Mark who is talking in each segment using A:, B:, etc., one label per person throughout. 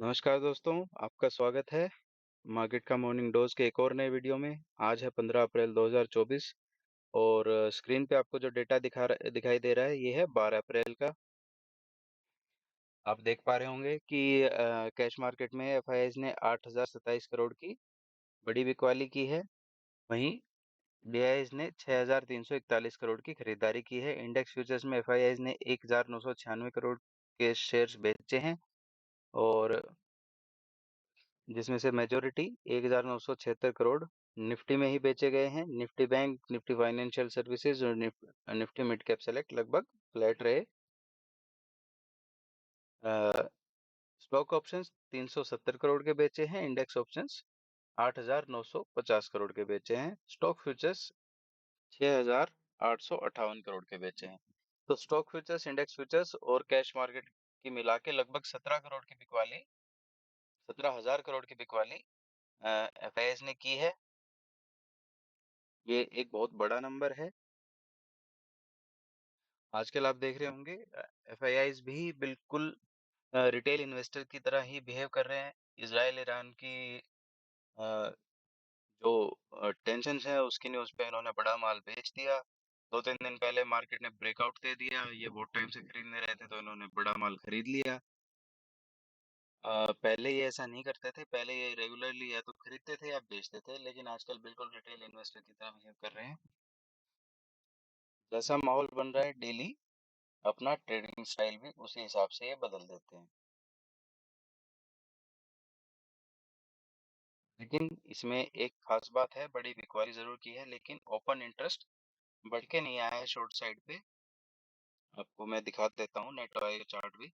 A: नमस्कार दोस्तों, आपका स्वागत है मार्केट का मॉर्निंग डोज के एक और नए वीडियो में। आज है 15 अप्रैल 2024 और स्क्रीन पे आपको जो डेटा दिखाई दे रहा है ये है 12 अप्रैल का। आप देख पा रहे होंगे कि कैश मार्केट में एफआईआईज ने 8027 करोड़ की बड़ी बिकवाली की है। वहीं डीआईज ने 6341 करोड़ की खरीदारी की है। इंडेक्स फ्यूचर्स में एफआईआईज ने 1996 करोड़ के शेयर्स बेचे हैं और जिसमें से मेजोरिटी 1976 करोड़ निफ्टी में ही बेचे गए हैं। Nifty bank, Nifty financial services और निफ्टी मिड कैप सेलेक्ट लगभग फ्लैट रहे। स्टॉक ऑप्शंस 370 करोड़ के बेचे हैं। इंडेक्स ऑप्शंस 8950 करोड़ के बेचे हैं। स्टॉक फ्यूचर्स 6858 करोड़ के बेचे हैं। तो स्टॉक फ्यूचर्स, इंडेक्स फ्यूचर्स और कैश मार्केट की मिला के लगभग 17 हजार करोड़ की बिकवाली एफआईआईज ने की है। ये एक बहुत बड़ा नंबर है। आजकल आप देख रहे होंगे एफआईआईज भी बिल्कुल रिटेल इन्वेस्टर की तरह ही बिहेव कर रहे हैं। इजराइल ईरान की अ, जो टेंशन है उसकी न्यूज़ पे इन्होंने बड़ा माल बेच दिया। 2-3 दिन पहले मार्केट ने ब्रेकआउट दे दिया। ये बहुत टाइम से खरीदने रहे थे तो इन्होंने बड़ा माल खरीद लिया। पहले ये ऐसा नहीं करते थे। पहले ये रेगुलरली या तो खरीदते थे या बेचते थे, लेकिन आजकल बिल्कुल रिटेल इन्वेस्टर की तरह बिहेव कर रहे हैं। जैसा माहौल बन रहा है डेली अपना ट्रेडिंग स्टाइल भी उसी हिसाब से ये बदल देते हैं। लेकिन इसमें एक खास बात है, बड़ी बिकवाली जरूर की है लेकिन ओपन इंटरेस्ट बढ़ के नहीं आया है शॉर्ट साइड पे। आपको मैं दिखा देता हूँ नेट ओआई का चार्ट भी।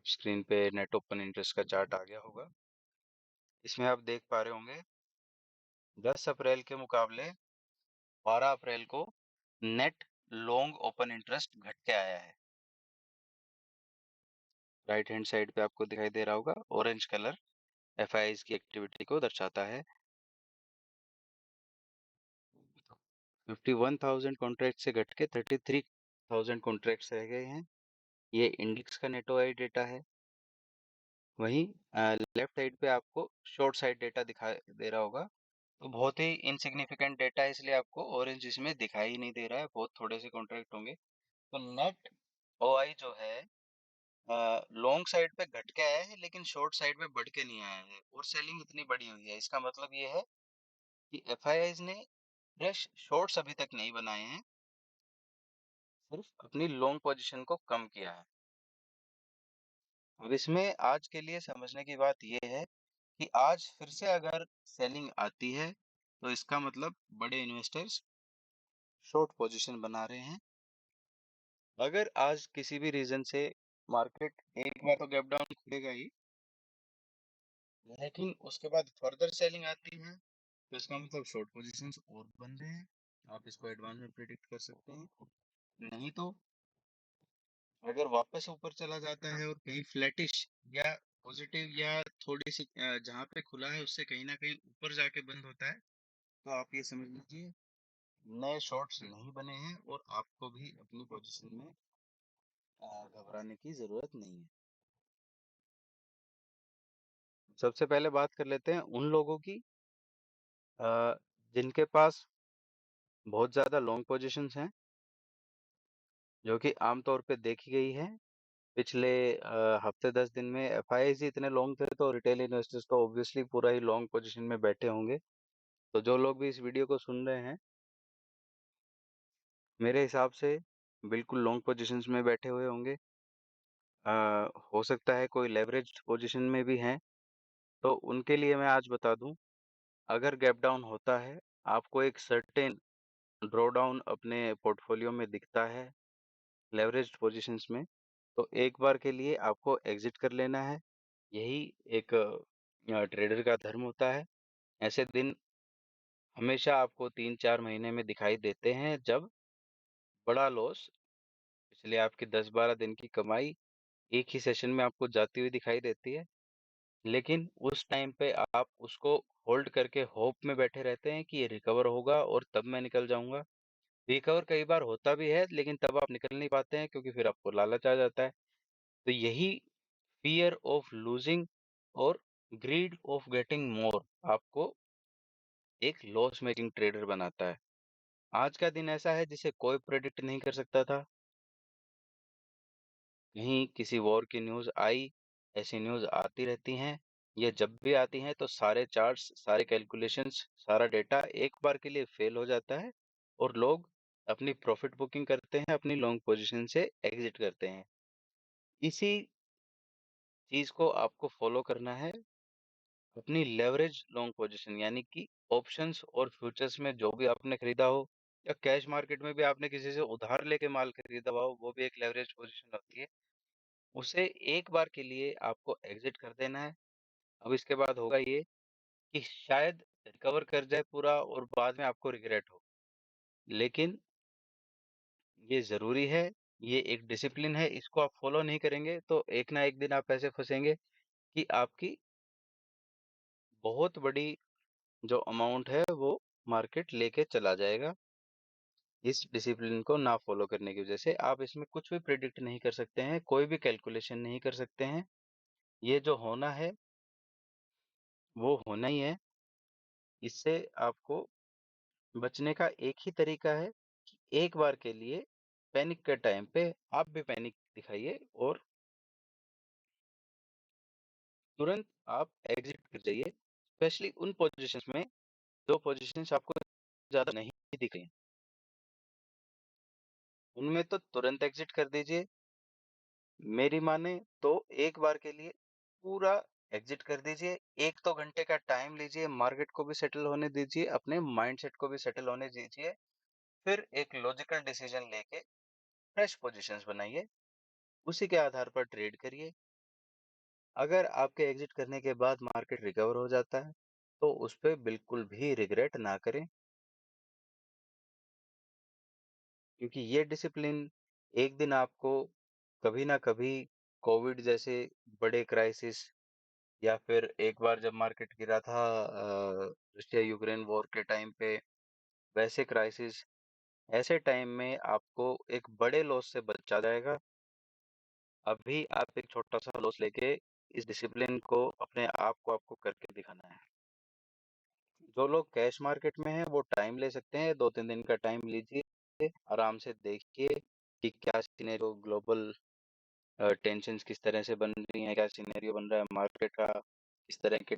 A: स्क्रीन पे नेट ओपन इंटरेस्ट का चार्ट आ गया होगा। इसमें आप देख पा रहे होंगे 10 अप्रैल के मुकाबले 12 अप्रैल को नेट लॉन्ग ओपन इंटरेस्ट घट के आया है। राइट हैंड साइड पे आपको दिखाई दे रहा होगा ऑरेंज कलर एफआईआईज की एक्टिविटी को दर्शाता है। 51,000 कॉन्ट्रैक्ट से घट के 33,000 कॉन्ट्रैक्ट्स रह गए हैं। ये इंडेक्स का नेट ओआई डेटा है। वहीं लेफ्ट साइड पे आपको शॉर्ट साइड डेटा दिखा दे रहा होगा। तो बहुत ही इनसिग्निफिकेंट डेटा है इसलिए आपको ऑरेंज इसमें दिखाई ही नहीं दे रहा है। बहुत थोड़े से कॉन्ट्रैक्ट होंगे। तो नेट ओआई जो है लॉन्ग साइड पे घट के आया है लेकिन शॉर्ट साइड पे बढ़ के नहीं आया है और सेलिंग इतनी बड़ी हुई है। इसका मतलब ये है कि एफआईआईज ने फ्रेश शॉर्ट्स अभी तक नहीं बनाए हैं, सिर्फ अपनी लॉन्ग पोजीशन को कम किया है। अब इसमें आज के लिए समझने की बात यह है कि आज फिर से अगर सेलिंग आती है तो इसका मतलब बड़े इन्वेस्टर्स शॉर्ट पोजीशन बना रहे हैं। अगर आज किसी भी रीजन से मार्केट एक बार तो गैप डाउन खुलेगा ही, लेकिन उसके बाद फर्दर सेलिंग आती है तो इसका मतलब शॉर्ट पोजीशंस और बन रहे हैं। आप इसको एडवांस में प्रिडिक्ट कर सकते हैं। नहीं तो अगर वापस ऊपर चला जाता है और कहीं फ्लैटिश या पॉजिटिव या थोड़ी सी जहाँ पे खुला है उससे कहीं ना कहीं ऊपर जाके बंद होता है तो आप ये समझ लीजिए नए शॉर्ट्स नहीं बने हैं और आपको भी अपनी पोजीशन में घबराने की जरूरत नहीं है। सबसे पहले बात कर लेते हैं उन लोगों की जिनके पास बहुत ज्यादा लॉन्ग पोजीशंस हैं, जो कि आमतौर पे देखी गई है। पिछले हफ्ते 10 दिन में एफआईआईज ही इतने लॉन्ग थे तो रिटेल इन्वेस्टर्स तो ऑब्वियसली पूरा ही लॉन्ग पोजीशन में बैठे होंगे। तो जो लोग भी इस वीडियो को सुन रहे हैं मेरे हिसाब से बिल्कुल लॉन्ग पोजीशंस में बैठे हुए होंगे। हो सकता है कोई लेवरेज्ड पोजीशन में भी हैं। तो उनके लिए मैं आज बता दूं, अगर गैप डाउन होता है, आपको एक सर्टेन ड्रॉ डाउन अपने पोर्टफोलियो में दिखता है लेवरेज्ड पोजीशंस में, तो एक बार के लिए आपको एग्जिट कर लेना है। यही एक ट्रेडर का धर्म होता है। ऐसे दिन हमेशा आपको 3-4 महीने में दिखाई देते हैं जब बड़ा लॉस, इसलिए आपकी 10-12 दिन की कमाई एक ही सेशन में आपको जाती हुई दिखाई देती है। लेकिन उस टाइम पे आप उसको होल्ड करके होप में बैठे रहते हैं कि ये रिकवर होगा और तब मैं निकल जाऊंगा। रिकवर कई बार होता भी है लेकिन तब आप निकल नहीं पाते हैं क्योंकि फिर आपको लालच आ जाता है। तो यही फियर ऑफ लूजिंग और ग्रीड ऑफ गेटिंग मोर आपको एक लॉस मेकिंग ट्रेडर बनाता है। आज का दिन ऐसा है जिसे कोई प्रेडिक्ट नहीं कर सकता था। कहीं किसी वॉर की न्यूज़ आई, ऐसी न्यूज़ आती रहती हैं। ये जब भी आती हैं तो सारे चार्ट्स, सारे कैलकुलेशंस, सारा डेटा एक बार के लिए फेल हो जाता है और लोग अपनी प्रॉफिट बुकिंग करते हैं, अपनी लॉन्ग पोजीशन से एग्जिट करते हैं। इसी चीज़ को आपको फॉलो करना है अपनी लेवरेज लॉन्ग पोजीशन, यानी कि ऑप्शंस और फ्यूचर्स में जो भी आपने खरीदा हो, या कैश मार्केट में भी आपने किसी से उधार लेके माल खरीदा हुआ हो, वो भी एक लेवरेज पोजीशन होती है। उसे एक बार के लिए आपको एग्जिट कर देना है। अब इसके बाद होगा ये कि शायद रिकवर कर जाए पूरा और बाद में आपको रिग्रेट हो, लेकिन ये ज़रूरी है, ये एक डिसिप्लिन है, इसको आप फॉलो नहीं करेंगे तो एक ना एक दिन आप ऐसे फँसेंगे कि आपकी बहुत बड़ी जो अमाउंट है वो मार्केट लेके चला जाएगा। इस डिसिप्लिन को ना फॉलो करने की वजह से आप इसमें कुछ भी प्रिडिक्ट नहीं कर सकते हैं, कोई भी कैलकुलेशन नहीं कर सकते हैं। ये जो होना है वो होना ही है। इससे आपको बचने का एक ही तरीका है कि एक बार के लिए पैनिक के टाइम पे आप भी पैनिक दिखाइए और तुरंत आप एग्जिट कर जाइए, स्पेशली उन पोजीशंस में जो पोजीशंस आपको ज्यादा नहीं दिख रही, उनमें तो तुरंत एग्जिट कर दीजिए। मेरी माने तो एक बार के लिए पूरा एग्जिट कर दीजिए। 1-2 घंटे का टाइम लीजिए, मार्केट को भी सेटल होने दीजिए, अपने माइंडसेट को भी सेटल होने दीजिए। फिर एक लॉजिकल डिसीजन लेके फ्रेश पोजीशंस बनाइए, उसी के आधार पर ट्रेड करिए। अगर आपके एग्जिट करने के बाद मार्केट रिकवर हो जाता है तो उस पे बिल्कुल भी रिग्रेट ना करें, क्योंकि ये डिसिप्लिन एक दिन आपको कभी ना कभी कोविड जैसे बड़े क्राइसिस, या फिर एक बार जब मार्केट गिरा था रशिया यूक्रेन वॉर के टाइम पे, वैसे क्राइसिस, ऐसे टाइम में आपको एक बड़े लॉस से बचा जाएगा। अभी आप एक छोटा सा लॉस लेके इस डिसिप्लिन को अपने आप को आपको करके दिखाना है। जो लोग कैश मार्केट में हैं वो टाइम ले सकते हैं, 2-3 दिन का टाइम लीजिए, आराम से देखिए कि क्या सिनेरियो ग्लोबल टेंशन्स किस तरह से बन रही हैं, क्या सिनेरियो बन रहा है मार्केट का, किस तरह के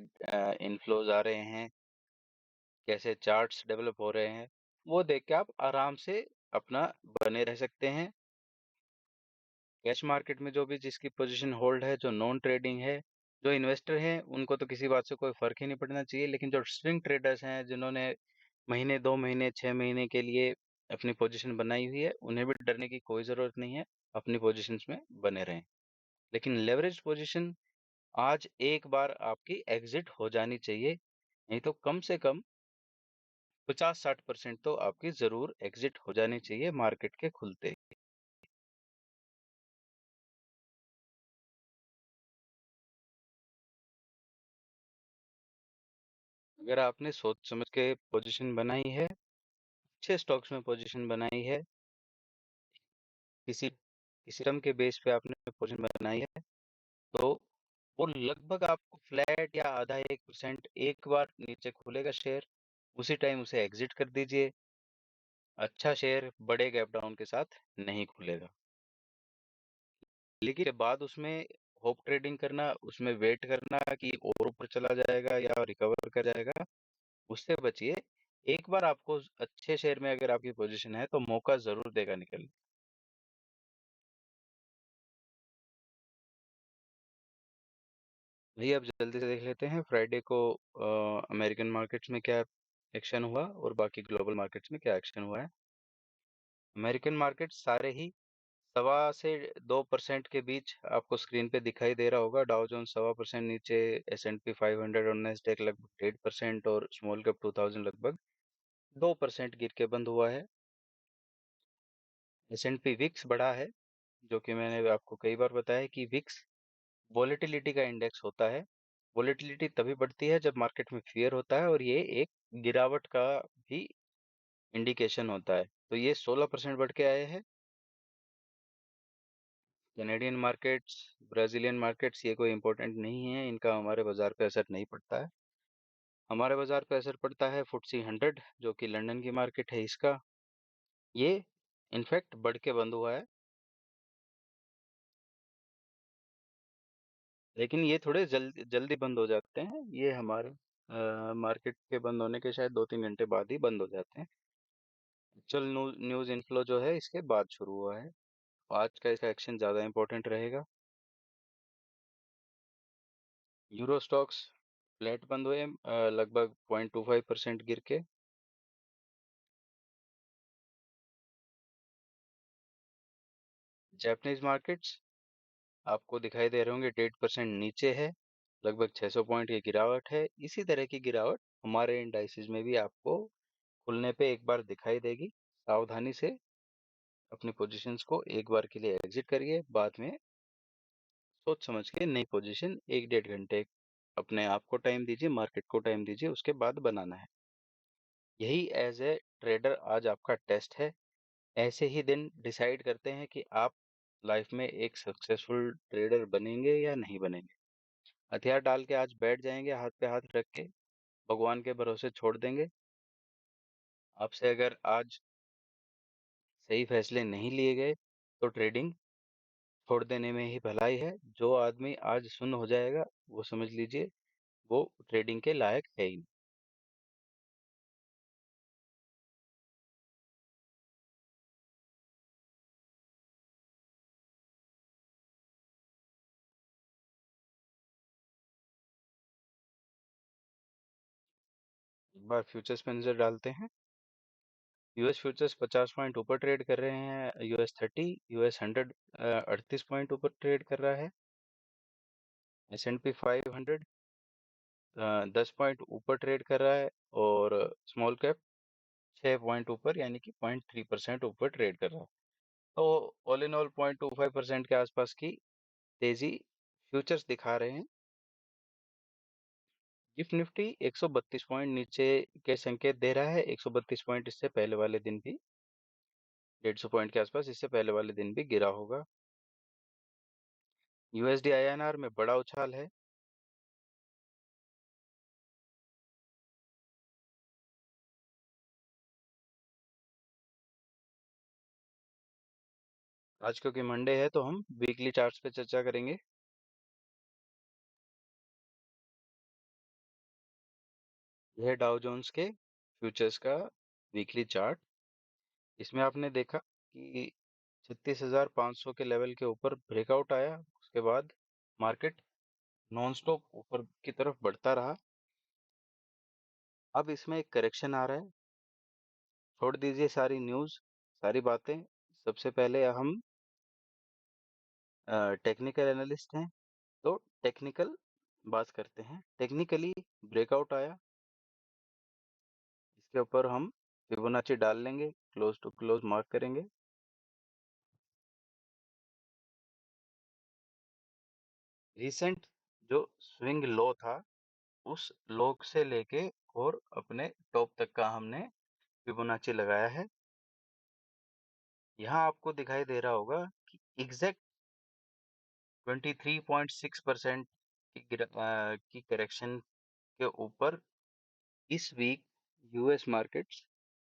A: इनफ्लोज आ रहे हैं, कैसे चार्ट्स डेवलप हो रहे हैं, वो देख के आप आराम से अपना बने रह सकते हैं। कैश मार्केट में जो भी जिसकी पोजीशन होल्ड है, जो नॉन ट्रेडिंग है, जो इन्वेस्टर हैं, उनको तो किसी बात से कोई फर्क ही नहीं पड़ना चाहिए, लेकिन जो स्विंग ट्रेडर्स हैं जिन्होंने महीने 2 महीने 6 महीने के लिए अपनी पोजीशन बनाई हुई है, उन्हें भी डरने की कोई ज़रूरत नहीं है। अपनी पोजीशंस में बने रहें। लेकिन लेवरेज पोजीशन आज एक बार आपकी एग्जिट हो जानी चाहिए, नहीं तो कम से कम 50-60% तो आपकी ज़रूर एग्जिट हो जानी चाहिए मार्केट के खुलते ही। अगर आपने सोच समझ के पोजीशन बनाई है, अच्छे स्टॉक्स में पोजीशन बनाई है, किसी किसी टर्म के बेस पे आपने पोजीशन बनाई है, तो वो लगभग आपको फ्लैट या आधा 1% एक बार नीचे खुलेगा शेयर, उसी टाइम उसे एग्जिट कर दीजिए। अच्छा शेयर बड़े गैप डाउन के साथ नहीं खुलेगा, लेकिन के बाद उसमें होप ट्रेडिंग करना, उसमें वेट करना कि और ऊपर चला जाएगा या रिकवर कर जाएगा, उससे बचिए। एक बार आपको अच्छे शेयर में अगर आपकी पोजीशन है तो मौका जरूर देगा निकलने। भैया अब जल्दी से देख लेते हैं फ्राइडे को अमेरिकन मार्केट्स में क्या एक्शन हुआ और बाकी ग्लोबल मार्केट्स में क्या एक्शन हुआ है। अमेरिकन मार्केट सारे ही 1.25 से 2% के बीच आपको स्क्रीन पे दिखाई दे रहा होगा। डाउ जोन्स 1.25% नीचे, S&P 500 और नेस्डेक लगभग 1.5% और स्मॉल कैप 2000 लगभग 2% गिर के बंद हुआ है। S&P विक्स बढ़ा है, जो कि मैंने आपको कई बार बताया है कि विक्स वॉलेटिलिटी का इंडेक्स होता है। वॉलेटिलिटी तभी बढ़ती है जब मार्केट में फियर होता है, और ये एक गिरावट का भी इंडिकेशन होता है। तो ये 16% बढ़ के आए हैं। कैनेडियन मार्केट्स, ब्राज़ीलियन मार्केट्स ये कोई इम्पोर्टेंट नहीं है, इनका हमारे बाज़ार पे असर नहीं पड़ता है। हमारे बाज़ार पे असर पड़ता है FTSE 100 जो कि लंदन की मार्केट है इसका। ये इनफैक्ट बढ़ के बंद हुआ है, लेकिन ये थोड़े जल्दी बंद हो जाते हैं। ये हमारे मार्केट के बंद होने के शायद 2-3 घंटे बाद ही बंद हो जाते हैं। एक्चुअल न्यूज़ इनफ्लो जो है इसके बाद शुरू हुआ है। आज का इसका एक्शन ज़्यादा इम्पोर्टेंट रहेगा। यूरो स्टॉक्स फ्लैट बंद हुए, लगभग 0.25% गिर के। जापानीज मार्केट्स आपको दिखाई दे रहे होंगे 1.5% नीचे है, लगभग 600 पॉइंट की गिरावट है। इसी तरह की गिरावट हमारे इंडाइसेस में भी आपको खुलने पे एक बार दिखाई देगी। सावधानी से अपनी पोजीशंस को एक बार के लिए एग्जिट करिए, बाद में सोच समझ के नई पोजीशन 1-1.5 घंटे अपने आप को टाइम दीजिए, मार्केट को टाइम दीजिए, उसके बाद बनाना है। यही एज ए ट्रेडर आज आपका टेस्ट है। ऐसे ही दिन डिसाइड करते हैं कि आप लाइफ में एक सक्सेसफुल ट्रेडर बनेंगे या नहीं बनेंगे। हथियार डाल के आज बैठ जाएंगे, हाथ पे हाथ रख के भगवान के भरोसे छोड़ देंगे। आपसे अगर आज सही फैसले नहीं लिए गए तो ट्रेडिंग छोड़ देने में ही भलाई है। जो आदमी आज सुन्न हो जाएगा वो समझ लीजिए वो ट्रेडिंग के लायक है ही नहीं। एक बार फ्यूचर्स पे नजर डालते हैं। यूएस फ्यूचर्स 50 पॉइंट ऊपर ट्रेड कर रहे हैं। US 30, US 100 38 पॉइंट ऊपर ट्रेड कर रहा है। S&P 500 10 पॉइंट ऊपर ट्रेड कर रहा है। और स्मॉल कैप 6 पॉइंट ऊपर यानी कि 0.3% ऊपर ट्रेड कर रहा है। तो ऑल इन ऑल 0.25% के आसपास की तेजी फ्यूचर्स दिखा रहे हैं। गिफ्ट निफ्टी 132 पॉइंट नीचे के संकेत दे रहा है। 132 पॉइंट इससे पहले वाले दिन भी 150 पॉइंट के आसपास इससे पहले वाले दिन भी गिरा होगा। USD INR में बड़ा उछाल है। आज क्योंकि मंडे है तो हम वीकली चार्ट्स पे चर्चा करेंगे। यह डाउ जोन्स के फ्यूचर्स का वीकली चार्ट। इसमें आपने देखा कि 36,500 के लेवल के ऊपर ब्रेकआउट आया, उसके बाद मार्केट नॉन स्टॉप ऊपर की तरफ बढ़ता रहा। अब इसमें एक करेक्शन आ रहा है। छोड़ दीजिए सारी न्यूज़, सारी बातें। सबसे पहले हम टेक्निकल एनालिस्ट हैं तो टेक्निकल बात करते हैं। टेक्निकली ब्रेकआउट आया, इसके ऊपर हम फिबोनाची डाल लेंगे, क्लोज टू क्लोज मार्क करेंगे। रिसेंट जो स्विंग लो था उस लो से लेके और अपने टॉप तक का हमने फिबोनाची लगाया है। यहाँ आपको दिखाई दे रहा होगा कि एग्जैक्ट 23.6% की करेक्शन के ऊपर इस week US markets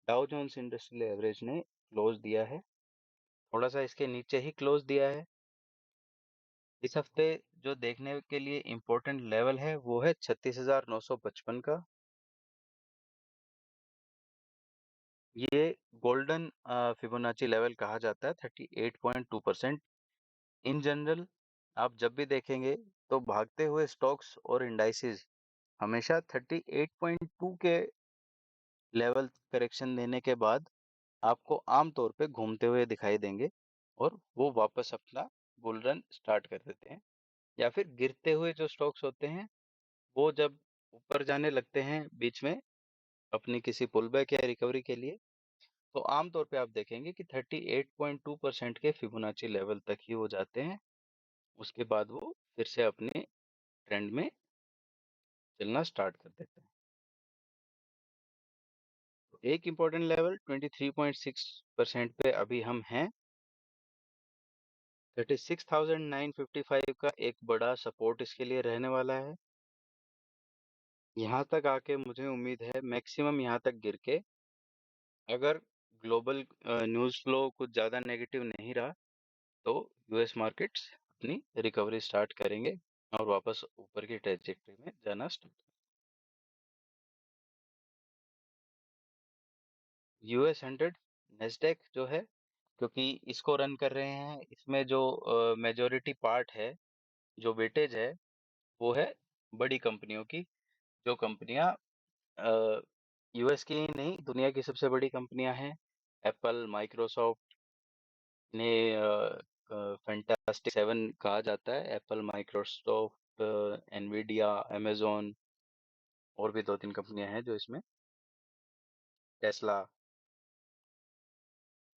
A: Dow Jones industrial average ने क्लोज दिया है। थोड़ा सा इसके नीचे ही क्लोज दिया है। इस हफ्ते जो देखने के लिए इम्पोर्टेंट लेवल है वो है 36,955 का। ये गोल्डन फिबोनाची लेवल कहा जाता है। 38.2%। इन जनरल आप जब भी देखेंगे तो भागते हुए स्टॉक्स और इंडाइसेस हमेशा 38.2 के लेवल करेक्शन देने के बाद आपको आमतौर पे घूमते हुए दिखाई देंगे और वो वापस अपना बुल रन स्टार्ट कर देते हैं। या फिर गिरते हुए जो स्टॉक्स होते हैं वो जब ऊपर जाने लगते हैं बीच में अपनी किसी पुलबैक या रिकवरी के लिए, तो आमतौर पे आप देखेंगे कि 38.2% के फिबोनाची लेवल तक ही वो जाते हैं। उसके बाद वो फिर से अपने ट्रेंड में चलना स्टार्ट कर देते हैं। तो एक इम्पोर्टेंट लेवल 23.6% पे अभी हम हैं। 36,955 का एक बड़ा सपोर्ट इसके लिए रहने वाला है। यहाँ तक आके मुझे उम्मीद है मैक्सिमम यहाँ तक गिर के, अगर ग्लोबल न्यूज़ फ्लो कुछ ज़्यादा नेगेटिव नहीं रहा, तो यूएस मार्केट्स अपनी रिकवरी स्टार्ट करेंगे और वापस ऊपर की ट्रेजेक्टरी में जाना स्टार्ट। US 100 नेस्डेक जो है, क्योंकि इसको रन कर रहे हैं, इसमें जो मेजोरिटी पार्ट है, जो वेटेज है, वो है बड़ी कंपनियों की, जो कंपनियां यूएस की ही नहीं दुनिया की सबसे बड़ी कंपनियां हैं। एप्पल, माइक्रोसॉफ्ट ने फैंटास्टिक सेवन कहा जाता है। एप्पल, माइक्रोसॉफ्ट, एनवीडिया, amazon और भी दो तीन कंपनियां हैं जो इसमें, टेस्ला।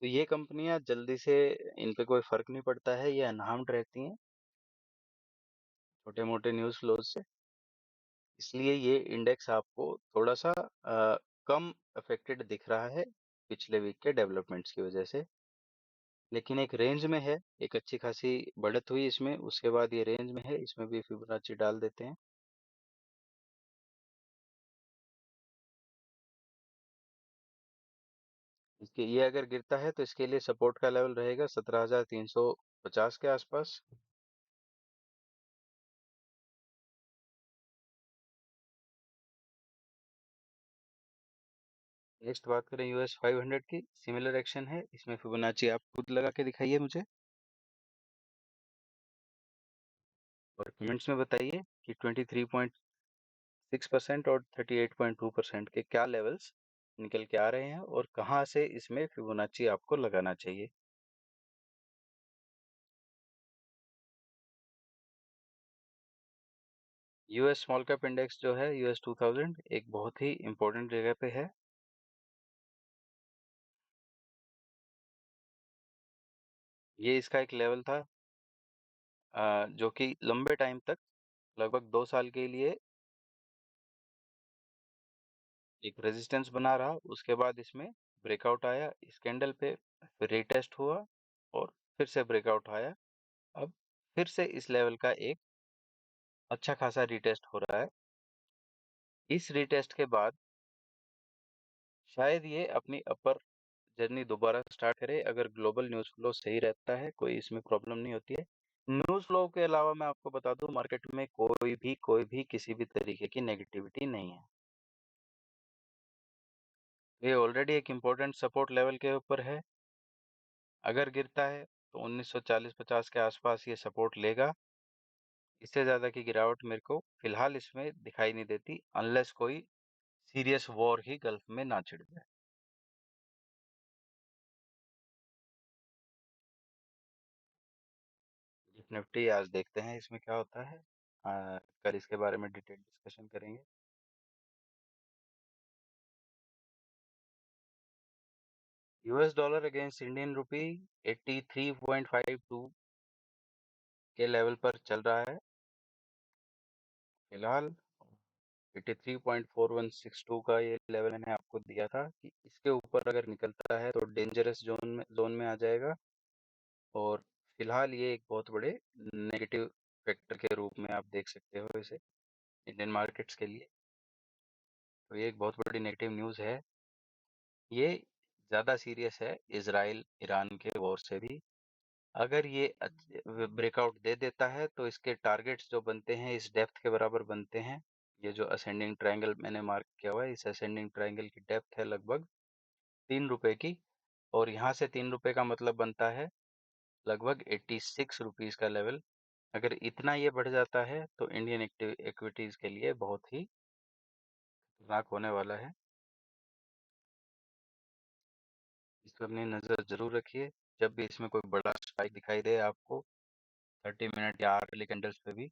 A: तो ये कंपनियां जल्दी से, इन पे कोई फर्क नहीं पड़ता है, ये अनहार्म्ड रहती हैं छोटे मोटे न्यूज़ फ्लोज से। इसलिए ये इंडेक्स आपको थोड़ा सा कम अफेक्टेड दिख रहा है पिछले वीक के डेवलपमेंट्स की वजह से, लेकिन एक रेंज में है। एक अच्छी खासी बढ़त हुई इसमें, उसके बाद ये रेंज में है, इसमें भी फिबोनाची डाल देते हैं। इसके ये अगर गिरता है तो इसके लिए सपोर्ट का लेवल रहेगा 17,350 के आसपास। नेक्स्ट बात करें US 500 की, सिमिलर एक्शन है इसमें। फिबोनाची आप खुद लगा के दिखाइए मुझे और कमेंट्स में बताइए कि 23.6% और 38.2% के क्या लेवल्स निकल के आ रहे हैं और कहाँ से इसमें फिबोनाची आपको लगाना चाहिए। यूएस स्मॉल कैप इंडेक्स जो है US 2000 एक बहुत ही इंपॉर्टेंट जगह पे है। ये इसका एक लेवल था जो कि लंबे टाइम तक, लगभग 2 साल के लिए एक रेजिस्टेंस बना रहा। उसके बाद इसमें ब्रेकआउट आया इस कैंडल पे, फिर रीटेस्ट हुआ और फिर से ब्रेकआउट आया। अब फिर से इस लेवल का एक अच्छा खासा रीटेस्ट हो रहा है। इस रीटेस्ट के बाद शायद ये अपनी अपर जर्नी दोबारा स्टार्ट करे, अगर ग्लोबल न्यूज़ फ्लो सही रहता है, कोई इसमें प्रॉब्लम नहीं होती है। न्यूज़ फ्लो के अलावा मैं आपको बता दूं, मार्केट में कोई भी किसी भी तरीके की नेगेटिविटी नहीं है। ये ऑलरेडी एक इम्पोर्टेंट सपोर्ट लेवल के ऊपर है। अगर गिरता है तो 1940-50 के आसपास ये सपोर्ट लेगा। इससे ज़्यादा की गिरावट मेरे को फिलहाल इसमें दिखाई नहीं देती, अनलेस कोई सीरियस वॉर ही गल्फ में ना छिड़ जाए। निफ्टी आज देखते हैं इसमें क्या होता है। कल इसके बारे में डिटेल डिस्कशन करेंगे। US dollar against Indian rupee 83.52 के लेवल पर चल रहा है फिलहाल। 83.4162 का ये लेवल मैंने आपको दिया था कि इसके ऊपर अगर निकलता है तो डेंजरस जोन में आ जाएगा, और फिलहाल ये एक बहुत बड़े नेगेटिव फैक्टर के रूप में आप देख सकते हो इसे इंडियन मार्केट्स के लिए। तो ये एक बहुत बड़ी नेगेटिव न्यूज़ है। ये ज़्यादा सीरियस है इजराइल ईरान के वॉर से भी। अगर ये ब्रेकआउट दे देता है तो इसके टारगेट्स जो बनते हैं इस डेप्थ के बराबर बनते हैं। ये जो असेंडिंग ट्रायंगल मैंने मार्क किया हुआ है, इस असेंडिंग ट्रायंगल की डेप्थ है लगभग 3 रुपए की, और यहाँ से 3 रुपए का मतलब बनता है लगभग 86 रुपीज़ का लेवल। अगर इतना ये बढ़ जाता है तो इंडियन इक्विटीज़ के लिए बहुत ही खतरनाक होने वाला है। इस पर अपनी नज़र जरूर रखिए। जब भी इसमें कोई बड़ा स्पाइक दिखाई दे आपको 30 मिनट या आर्ली कैंडल्स पे भी,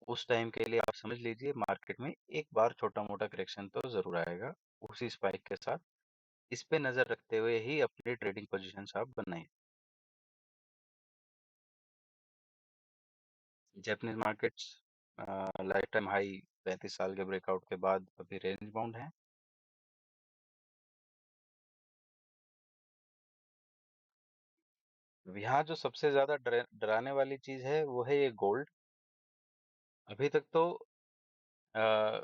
A: उस टाइम के लिए आप समझ लीजिए मार्केट में एक बार छोटा मोटा करेक्शन तो जरूर आएगा उसी स्पाइक के साथ। इस पे नज़र रखते हुए ही अपनी ट्रेडिंग पोजीशंस आप बनाइए। Japanese markets life time high 35 साल के ब्रेकआउट के बाद अभी रेंज बाउंड है। यहाँ जो सबसे ज्यादा डराने वाली चीज है वो है ये गोल्ड। अभी तक तो आ,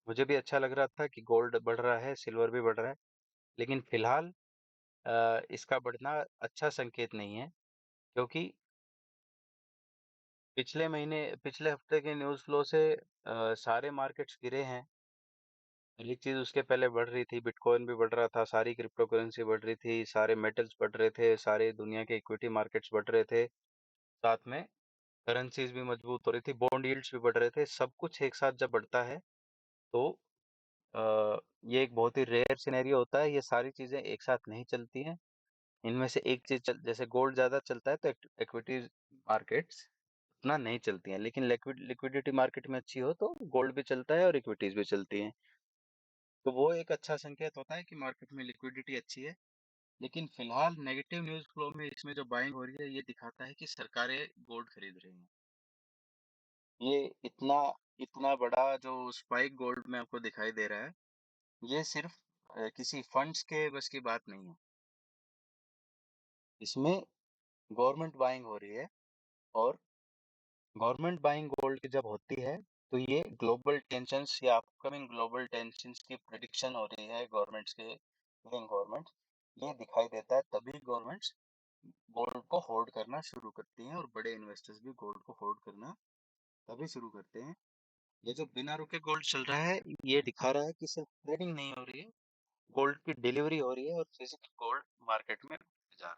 A: मुझे भी अच्छा लग रहा था कि गोल्ड बढ़ रहा है, सिल्वर भी बढ़ रहा है, लेकिन फिलहाल इसका बढ़ना अच्छा संकेत नहीं है, क्योंकि पिछले हफ्ते के न्यूज़ फ्लो से सारे मार्केट्स गिरे हैं। एक चीज उसके पहले बढ़ रही थी, बिटकॉइन भी बढ़ रहा था, सारी क्रिप्टो करेंसी बढ़ रही थी, सारे मेटल्स बढ़ रहे थे, सारे दुनिया के इक्विटी मार्केट्स बढ़ रहे थे, साथ में करेंसीज भी मजबूत हो रही थी, बॉन्ड यील्ड्स भी बढ़ रहे थे। सब कुछ एक साथ जब बढ़ता है तो अ, ये एक बहुत ही रेयर सिनेरियो होता है, ये सारी चीजें एक साथ नहीं चलती हैं। इनमें से एक चीज जैसे गोल्ड ज्यादा चलता है तो इक्विटीज मार्केट्स उतना नहीं चलती हैं, लेकिन लिक्विडिटी मार्केट में अच्छी हो तो गोल्ड भी चलता है और इक्विटीज भी चलती हैं। तो वो एक अच्छा संकेत होता है कि मार्केट में लिक्विडिटी अच्छी है। लेकिन फिलहाल नेगेटिव न्यूज़ फ्लो में इसमें जो बाइंग हो रही है ये दिखाता है कि सरकारें गोल्ड खरीद रही हैं। ये इतना इतना बड़ा जो स्पाइक गोल्ड में आपको दिखाई दे रहा है, ये सिर्फ किसी फंड्स के बस की बात नहीं है। इसमें गवर्नमेंट बाइंग हो रही है, और गवर्नमेंट बाइंग गोल्ड जब होती है तो ये ग्लोबल टेंशंस या अपकमिंग ग्लोबल टेंशंस की प्रिडिक्शन हो रही है गवर्नमेंट्स के, लिविंग गवर्नमेंट, ये दिखाई देता है तभी गवर्नमेंट्स गोल्ड को होल्ड करना शुरू करती हैं, और बड़े इन्वेस्टर्स भी गोल्ड को होल्ड करना तभी शुरू करते हैं। ये जो बिना रुके गोल्ड चल रहा है ये दिखा रहा है कि सिर्फ ट्रेडिंग नहीं हो रही है, गोल्ड की डिलीवरी हो रही है और फिजिकल गोल्ड मार्केट में जा।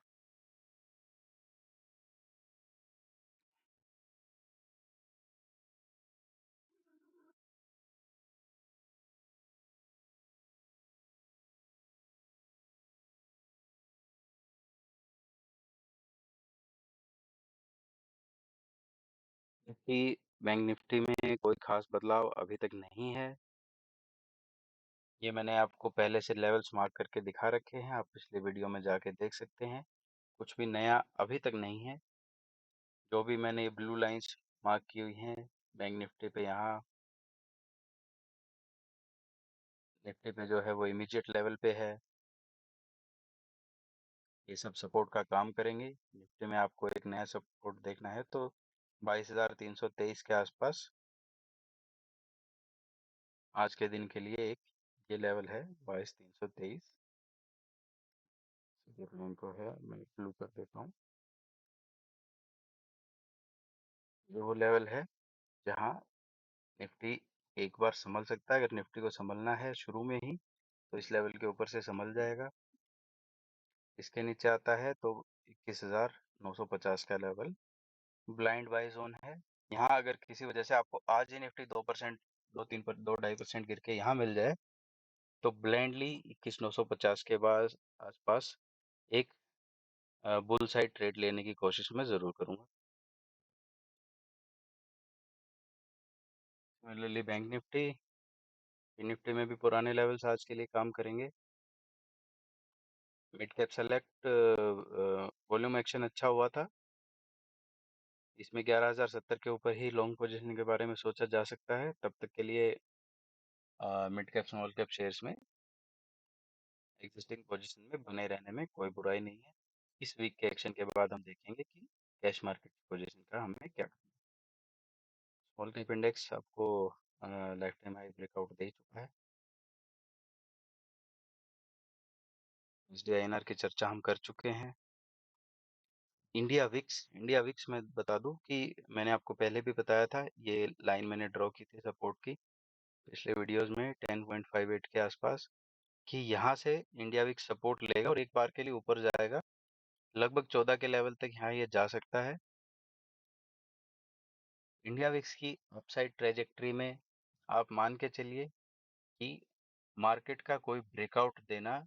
A: निफ्टी, बैंक निफ्टी में कोई खास बदलाव अभी तक नहीं है। ये मैंने आपको पहले से लेवल्स मार्क करके दिखा रखे हैं, आप पिछले वीडियो में जाके देख सकते हैं। कुछ भी नया अभी तक नहीं है। जो भी मैंने ये ब्लू लाइंस मार्क की हुई हैं बैंक निफ्टी पे, यहाँ निफ्टी पे जो है वो इमीडिएट लेवल पे है। ये सब सपोर्ट का काम करेंगे। निफ्टी में आपको एक नया सपोर्ट देखना है तो 22,323 के आसपास आज के दिन के लिए एक ये लेवल है, 22,323। को है, मैं ब्लू कर देता हूँ। ये वो लेवल है जहाँ निफ्टी एक बार संभल सकता है। अगर निफ्टी को संभलना है शुरू में ही तो इस लेवल के ऊपर से संभल जाएगा। इसके नीचे आता है तो 21,950 का लेवल ब्लाइंड बाय जोन है। यहाँ अगर किसी वजह से आपको आज ही निफ्टी 2%, 2-3 पर 2-2.5% गिर के यहाँ मिल जाए तो ब्लाइंडली 21,950 के बाद आसपास एक बुल साइड ट्रेड लेने की कोशिश मैं जरूर करूंगा। सिमिलरली बैंक निफ्टी, निफ्टी में भी पुराने लेवल्स आज के लिए काम करेंगे। Mid cap select volume action अच्छा हुआ था, इसमें 11,070 के ऊपर ही लॉन्ग पोजीशन के बारे में सोचा जा सकता है। तब तक के लिए mid cap small cap shares में एग्जिस्टिंग पोजीशन में बने रहने में कोई बुराई नहीं है। इस वीक के एक्शन के बाद हम देखेंगे कि कैश मार्केट की पोजीशन का हमें क्या करना है। स्मॉल कैप इंडेक्स आपको लाइफ टाइम हाई ब्रेकआउट दे चुका है। एसडीआईएनआर की चर्चा हम कर चुके हैं। इंडिया विक्स में बता दूं कि मैंने आपको पहले भी बताया था, ये लाइन मैंने ड्रॉ की थी सपोर्ट की पिछले वीडियोस में 10.58 के आसपास, कि यहाँ से इंडिया विक्स सपोर्ट लेगा और एक बार के लिए ऊपर जाएगा लगभग 14 के लेवल तक, यहाँ ये जा सकता है। इंडिया विक्स की अपसाइड ट्रेजेक्टरी में आप मान के चलिए कि मार्केट का कोई ब्रेकआउट देना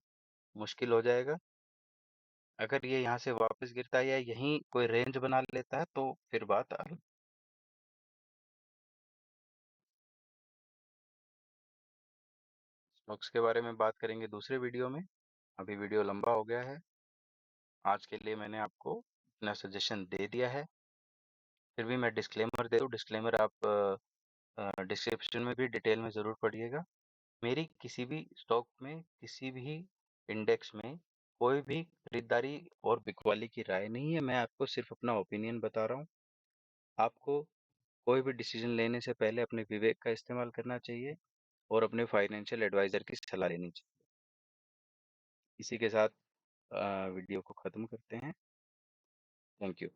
A: मुश्किल हो जाएगा। अगर ये यहाँ से वापस गिरता है या यहीं कोई रेंज बना लेता है तो फिर बात अलग। स्टॉक्स के बारे में बात करेंगे दूसरे वीडियो में, अभी वीडियो लंबा हो गया है। आज के लिए मैंने आपको अपना सजेशन दे दिया है। फिर भी मैं डिस्क्लेमर दे दूँ, डिस्क्लेमर आप डिस्क्रिप्शन में भी डिटेल में ज़रूर पढ़िएगा। मेरी किसी भी स्टॉक में, किसी भी इंडेक्स में कोई भी खरीदारी और बिकवाली की राय नहीं है, मैं आपको सिर्फ अपना ओपिनियन बता रहा हूँ। आपको कोई भी डिसीजन लेने से पहले अपने विवेक का इस्तेमाल करना चाहिए और अपने फाइनेंशियल एडवाइजर की सलाह लेनी चाहिए। इसी के साथ वीडियो को ख़त्म करते हैं। Thank you.